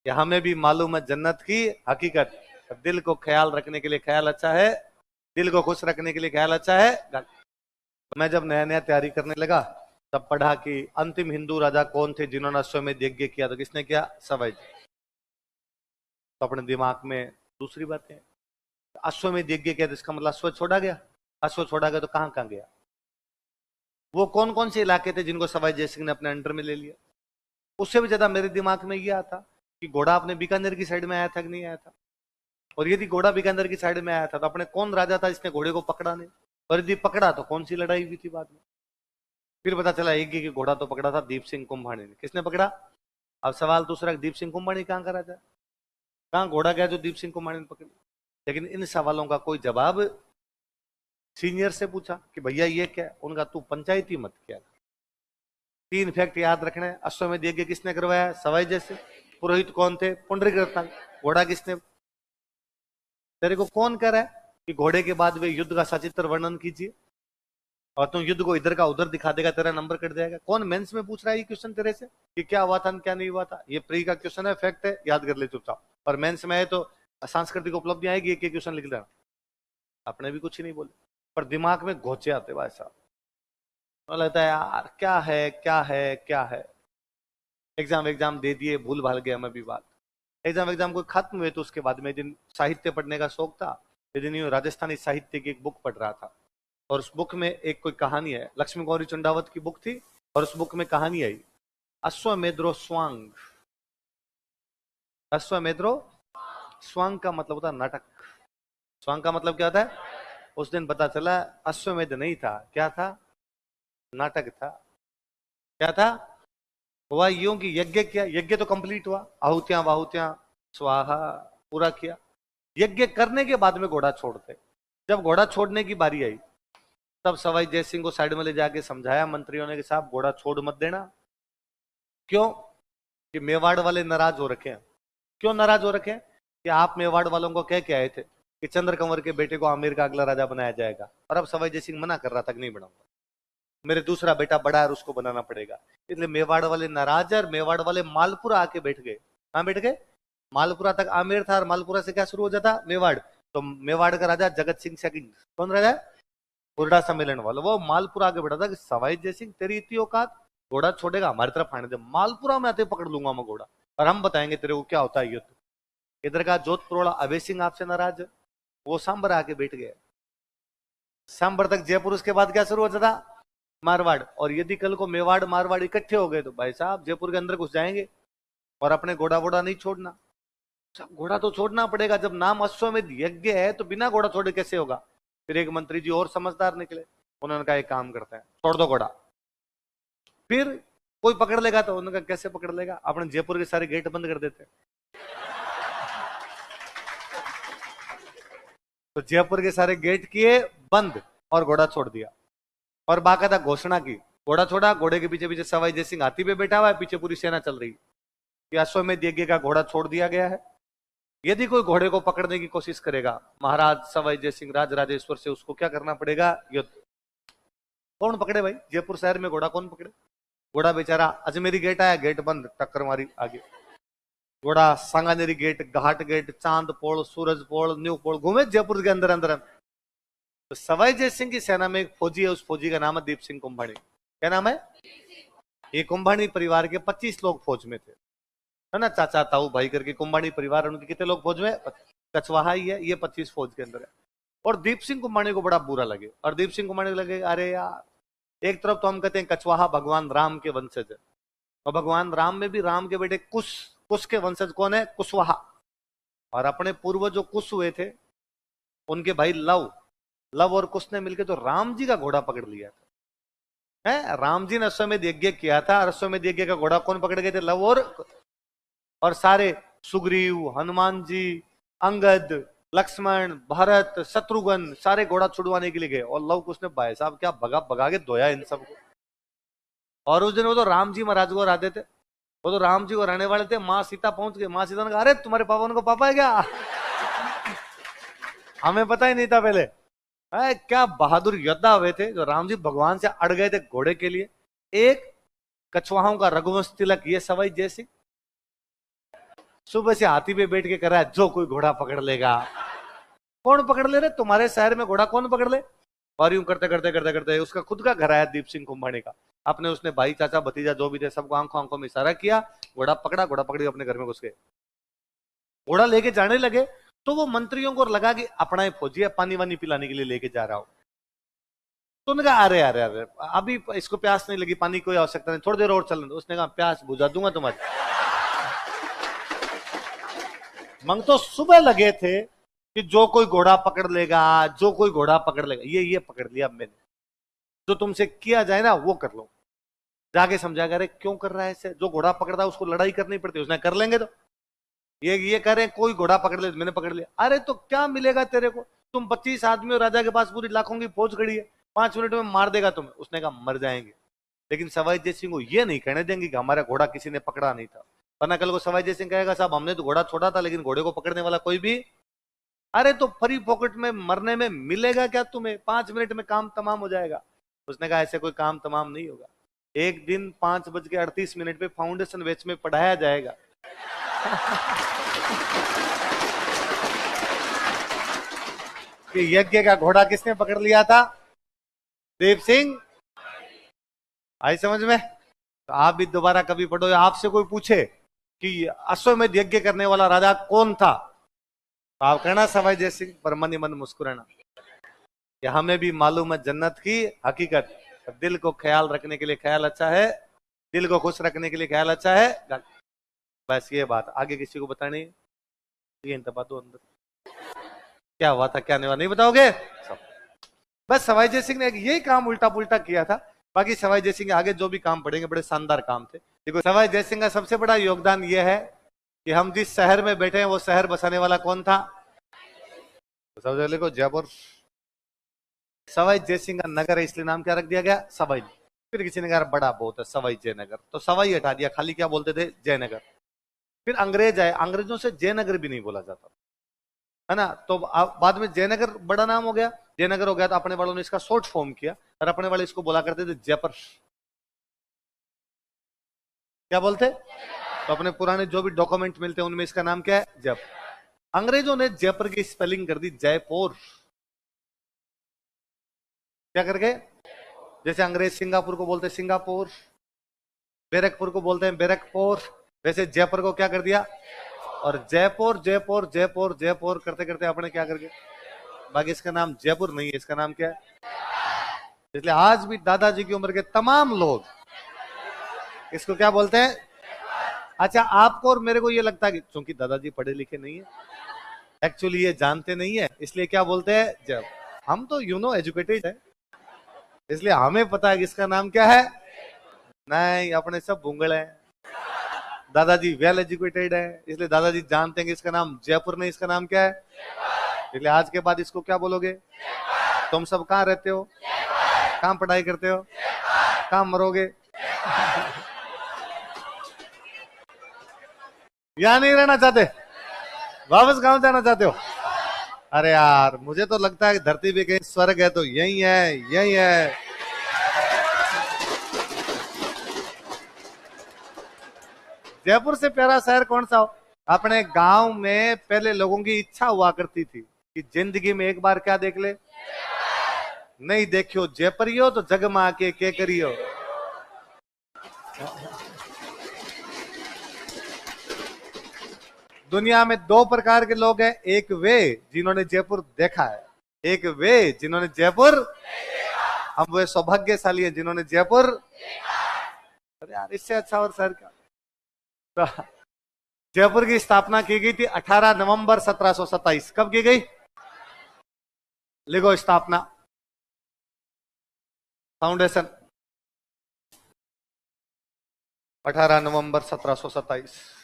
कि हमें भी मालूम है जन्नत की हकीकत। दिल को ख्याल रखने के लिए ख्याल अच्छा है, दिल को खुश रखने के लिए ख्याल अच्छा है। मैं जब नया नया तैयारी करने लगा तब पढ़ा कि अंतिम हिंदू राजा कौन थे जिन्होंने अश्वमेध यज्ञ किया, तो किसने किया? सवाई जी। तो अपने दिमाग में दूसरी बातें, अश्वमेध यज्ञ किया तो इसका मतलब अश्व छोड़ा गया। अश्व छोड़ा गया तो कहां कहां गया? वो कौन कौन से इलाके थे जिनको सवाई जयसिंह ने अपने अंडर में ले लिया? उससे भी ज्यादा मेरे दिमाग में यह आता कि घोड़ा अपने बीकानेर की साइड में आया था कि नहीं आया था, और यदि घोड़ा बीकानेर की साइड में आया था तो अपने कौन राजा था जिसने घोड़े को पकड़ा नहीं, और यदि पकड़ा तो कौन सी लड़ाई हुई थी बाद में? फिर पता चला एक ही घोड़ा तो पकड़ा था दीप सिंह कुंभानी ने। किसने पकड़ा? अब सवाल दूसरा, दीप सिंह कुंभानी कहां का राजा, कहां घोड़ा गया जो दीप सिंह कुंभानी ने पकड़ा? लेकिन इन सवालों का कोई जवाब सीनियर से पूछा कि भैया ये क्या, उनका तू पंचायती मत किया। 3 फैक्ट याद रखने। अश्वमेध यज्ञ किसने करवाया? सवाई जैसे। पुरोहित कौन थे? पुंडरीक रत्नाकर। घोड़ा किसने? तेरे को कौन कह रहा है कि घोड़े के बाद वे युद्ध का सचित्र वर्णन कीजिए, और तुम युद्ध को इधर का उधर दिखा देगा, तेरा नंबर कट जाएगा? कौन मेंस में पूछ रहा है ये क्वेश्चन तेरे से कि क्या हुआ था क्या नहीं हुआ था? ये प्री का क्वेश्चन है, फैक्ट है, याद कर ले चुपचाप। और मेंस में है तो सांस्कृतिक उपलब्धि आएगी, एक क्वेश्चन लिख लेना। अपने भी कुछ ही नहीं बोले, पर दिमाग में घोचे आते भाई साहब। तो लगता है यार क्या है क्या है क्या है। एग्जाम दे दिए, भूल भाल गया मैं भी बात। एग्जाम को खत्म हुए तो उसके बाद में दिन साहित्य पढ़ने का शौक था, दिन राजस्थानी साहित्य की एक बुक पढ़ रहा था, और उस बुक में एक कोई कहानी है, लक्ष्मी गौरी चंडावत की बुक थी, और उस बुक में कहानी आई अश्वमेध्रो स्वांग। अश्वमेध्रो स्वांग का मतलब होता है नाटक। स्वांग का मतलब क्या होता है? उस दिन पता चला अश्वमेध नहीं था, क्या था? नाटक था। क्या था? हुआ यूं कि यज्ञ किया, यज्ञ तो कंप्लीट हुआ, आहुतियां वाहुतियां स्वाहा पूरा किया। यज्ञ करने के बाद में घोड़ा छोड़ते। जब घोड़ा छोड़ने की बारी आई तब सवाई जयसिंह को साइड में ले जाके समझाया मंत्रियों ने कि साहब घोड़ा छोड़ मत देना। क्यों? कि मेवाड़ वाले नाराज हो रखे हैं। क्यों नाराज हो रखे हैं? कि आप मेवाड़ वालों को कह के आए थे कि चंद्र कंवर के बेटे को आमेर का अगला राजा बनाया जाएगा, और अब सवाई जयसिंह मना कर रहा था कि नहीं बनाऊंगा, मेरे दूसरा बेटा बड़ा है और उसको बनाना पड़ेगा। इसलिए मेवाड़ वाले नाराज है, और मेवाड़ वाले मालपुरा आके बैठ गए। कहां बैठ गए? मालपुरा तक आमेर था, और मालपुरा से क्या शुरू हो जाता? मेवाड़। तो मेवाड़ का राजा जगत सिंह सेकंड। कौन राजा है? कुरडा सम्मेलन वाला। वो मालपुरा आगे बढ़ा था कि सवाई जयसिंह तेरी इतनी औकात, घोड़ा छोड़ेगा हमारी तरफ आने दे, मालपुरा में आते पकड़ लूंगा मैं घोड़ा, और हम बताएंगे तेरे को क्या होता है युद्ध। इधर का जोधपुर वाला अभय सिंह आपसे नाराज है, वो सांबर आके बैठ गया। सांबर तक जयपुर, उसके बाद क्या शुरू हो जाता? मारवाड़। और यदि कल को मेवाड़ मारवाड़ इकट्ठे हो गए तो भाई साहब जयपुर के अंदर घुस जाएंगे, और अपने घोड़ा वोड़ा नहीं छोड़ना। घोड़ा तो छोड़ना पड़ेगा, जब नाम अश्वमेध यज्ञ है तो बिना घोड़ा छोड़े कैसे होगा? फिर एक मंत्री जी और समझदार निकले, उन्होंने कहा एक काम करते हैं, छोड़ दो घोड़ा। फिर कोई पकड़ लेगा तो उन्होंने कहा कैसे पकड़ लेगा? अपने जयपुर के सारे गेट बंद कर देते। तो जयपुर के सारे गेट किए बंद और घोड़ा छोड़ दिया, और बाकायदा घोषणा की, घोड़ा छोड़ा, घोड़े के पीछे पीछे सवाई जयसिंह हाथी पे बैठा हुआ है, पीछे पूरी सेना चल रही है कि अश्वमेध यज्ञ का घोड़ा छोड़ दिया गया है। यदि कोई घोड़े को पकड़ने की कोशिश करेगा महाराज सवाई जयसिंह राज राजेश्वर से, उसको क्या करना पड़ेगा? युद्ध। कौन पकड़े भाई? जयपुर शहर में घोड़ा कौन पकड़े? घोड़ा बेचारा अजमेरी गेट आया, गेट बंद, टक्कर मारी आगे। घोड़ा सांगानेरी गेट, घाट गेट, चांद पोल, सूरज पोल, न्यू पोल घूमे जयपुर के अंदर अंदर। तो सवाई जयसिंह की सेना में एक फौजी है, उस फौजी का नाम है दीप सिंह कुंभानी। क्या नाम है? ये कुंभानी परिवार के 25 लोग फौज में थे, है ना, चाचा ताऊ भाई करके कुंभानी परिवार, उनके कितने लोग फौज में? कछवाहा ही है, ये 25 फौज के अंदर है। और दीप सिंह कुंभानी को बड़ा बुरा लगे, और दीप सिंह कुंभानी को लगे अरे यार, एक तरफ तो हम कहते हैं कछवाहा भगवान राम के वंशज है, और भगवान राम में भी राम के बेटे कुश, कुश के वंशज कौन है? कुशवाहा। और अपने पूर्व जो कुश हुए थे उनके भाई लव, लव और कुश ने मिलकर तो राम जी का घोड़ा पकड़ लिया था। है, राम जी ने अश्वमेध यज्ञ किया था, और अश्वमेध यज्ञ का घोड़ा कौन पकड़ गए थे? लव और सारे सुग्रीव, हनुमान जी, अंगद, लक्ष्मण, भरत, शत्रुघ्न सारे घोड़ा छुड़वाने के लिए गए, और लव कुश ने भाई साहब क्या भगा भगा के धोया इन सबको। और उस दिन वो तो राम जी महाराज को हराते थे, वो तो राम जी को रहने वाले थे। माँ सीता पहुंच गए, माँ सीता ने कहा अरे तुम्हारे पापा, उनको पापा है क्या? हमें पता ही नहीं था पहले। क्या बहादुर योद्धा हुए थे जो राम जी भगवान से अड़ गए थे घोड़े के लिए। एक कछवाहों का रघुवंश तिलक ये सवाई जयसिंह, सुबह से हाथी पे बैठ के कर रहा है, जो कोई घोड़ा पकड़ लेगा। कौन पकड़ ले रहे? तुम्हारे शहर में घोड़ा कौन पकड़ ले? और यूं करते करते करते करते उसका खुद का घर आया दीप सिंह कुंभानी का। अपने उसने भाई चाचा भतीजा जो भी थे सबको आंखों आंखों में इशारा किया, घोड़ा पकड़ा, घोड़ा पकड़ी अपने घर में घुस गए। घोड़ा लेके जाने लगे तो वो मंत्रियों को लगा कि अपना ही फौजी है, पानी वानी पिलाने के लिए लेके जा रहा हूं। तो उन्होंने कहा अरे अरे अरे अभी इसको प्यास नहीं लगी, पानी कोई आवश्यकता नहीं, थोड़ी देर और चलने दो। उसने कहा प्यास बुझा दूंगा तुम्हारी। मंग तो सुबह लगे थे कि जो कोई घोड़ा पकड़ लेगा, जो कोई घोड़ा पकड़ लेगा। ये पकड़ लिया मैंने, जो तुमसे किया जाए ना वो कर लो। जाके समझा करे क्यों कर रहा है ऐसे, जो घोड़ा पकड़ता है उसको लड़ाई करनी पड़ती है, उसने कर लेंगे। तो ये कह रहे हैं कोई घोड़ा पकड़ ले, मैंने पकड़ लिया। अरे तो क्या मिलेगा तेरे को, तुम 25 आदमी हो, राजा के पास पूरी लाखों की फौज खड़ी है, 5 मिनट में मार देगा तुम्हें। उसने कहा मर जाएंगे, लेकिन सवाई जय सिंह को ये नहीं कहने देंगे कि हमारा घोड़ा किसी ने पकड़ा नहीं था, वरना कल को सवाई जय सिंह कहेगा साहब हमने तो घोड़ा छोड़ा था लेकिन घोड़े को पकड़ने वाला कोई भी। अरे तो फ्री पॉकेट में मरने में मिलेगा क्या तुम्हें, 5 मिनट में काम तमाम हो जाएगा। उसने कहा ऐसे कोई काम तमाम नहीं होगा, एक दिन 5:38 पे फाउंडेशन बैच में पढ़ाया जाएगा। कि यज्ञ का घोड़ा किसने पकड़ लिया था? देव सिंह। आई समझ में? तो आप भी दोबारा कभी पढ़ो, आपसे कोई पूछे कि अश्वमेध यज्ञ करने वाला राजा कौन था, तो आप कहना सवाई जय सिंह, पर मन ही मन मुस्कुराना कि हमें भी मालूम है जन्नत की हकीकत। दिल को ख्याल रखने के लिए ख्याल अच्छा है, दिल को खुश रखने के लिए ख्याल अच्छा है। बस ये बात आगे किसी को बतानी, ये दो अंदर क्या हुआ था क्या नहीं हुआ नहीं बताओगे सब। बस सवाई जय सिंह ने यही काम उल्टा पुल्टा किया था। बाकी सवाई जय सिंह आगे जो भी काम पड़ेंगे बड़े शानदार काम थे। देखो सवाई जय सिंह का सबसे बड़ा योगदान यह है कि हम जिस शहर में बैठे हैं वो शहर बसाने वाला कौन था? तो सबसे पहले को जयपुर। सवाई जय सिंह का नगर है इसलिए नाम क्या रख दिया गया? सवाई। फिर किसी ने कहा बड़ा बहुत है सवाई जयनगर, तो सवाई हटा दिया, खाली क्या बोलते थे? जयनगर। फिर अंग्रेज आए, अंग्रेजों से जयनगर भी नहीं बोला जाता है ना, तो बाद में जयनगर बड़ा नाम हो गया। जयनगर हो गया तो अपने वालों ने इसका शॉर्ट फॉर्म किया और अपने वाले इसको बोला करते थे जयपुर। क्या बोलते? तो अपने पुराने जो भी डॉक्यूमेंट मिलते हैं उनमें इसका नाम क्या है? जयपुर। अंग्रेजों ने जयपुर की स्पेलिंग कर दी जयपुर। क्या करके? जैसे अंग्रेज सिंगापुर को बोलते सिंगापुर, बैरकपुर को बोलते हैं बैरकपुर, वैसे जयपुर को क्या कर दिया? और जयपुर जयपुर जयपुर जयपुर करते करते आपने क्या करके, बाकी इसका नाम जयपुर नहीं है, इसका नाम क्या है? इसलिए आज भी दादाजी की उम्र के तमाम लोग इसको क्या बोलते हैं? अच्छा आपको और मेरे को ये लगता है कि क्योंकि दादाजी पढ़े लिखे नहीं है, एक्चुअली ये जानते नहीं है, इसलिए क्या बोलते हैं? जब हम तो एजुकेटेड है, इसलिए हमें पता है कि इसका नाम क्या है। नहीं अपने सब भूंगल हैं, दादाजी वेल एजुकेटेड है, इसलिए दादाजी जानते हैं कि इसका नाम जयपुर नहीं, इसका नाम क्या है? इसलिए आज के बाद इसको क्या बोलोगे? तुम सब कहाँ रहते हो, कहाँ पढ़ाई करते हो, कहाँ मरोगे? यहाँ नहीं रहना चाहते, वापस गांव जाना चाहते हो? अरे यार मुझे तो लगता है कि धरती पे कहीं स्वर्ग है तो यही है, यही है। जयपुर से प्यारा शहर कौन सा हो? अपने गांव में पहले लोगों की इच्छा हुआ करती थी कि जिंदगी में एक बार क्या देख ले, नहीं देखियो जयपुरियो तो जग में आके के करियो। दुनिया में 2 प्रकार के लोग हैं, एक वे जिन्होंने जयपुर देखा है, एक वे जिन्होंने जयपुर, हम वे सौभाग्यशाली हैं जिन्होंने जयपुर। अरे यार इससे अच्छा और शहर क्या? तो जयपुर की स्थापना की गई थी 18 नवंबर 1727। कब की गई? लिखो स्थापना, फाउंडेशन 18 नवंबर 1727।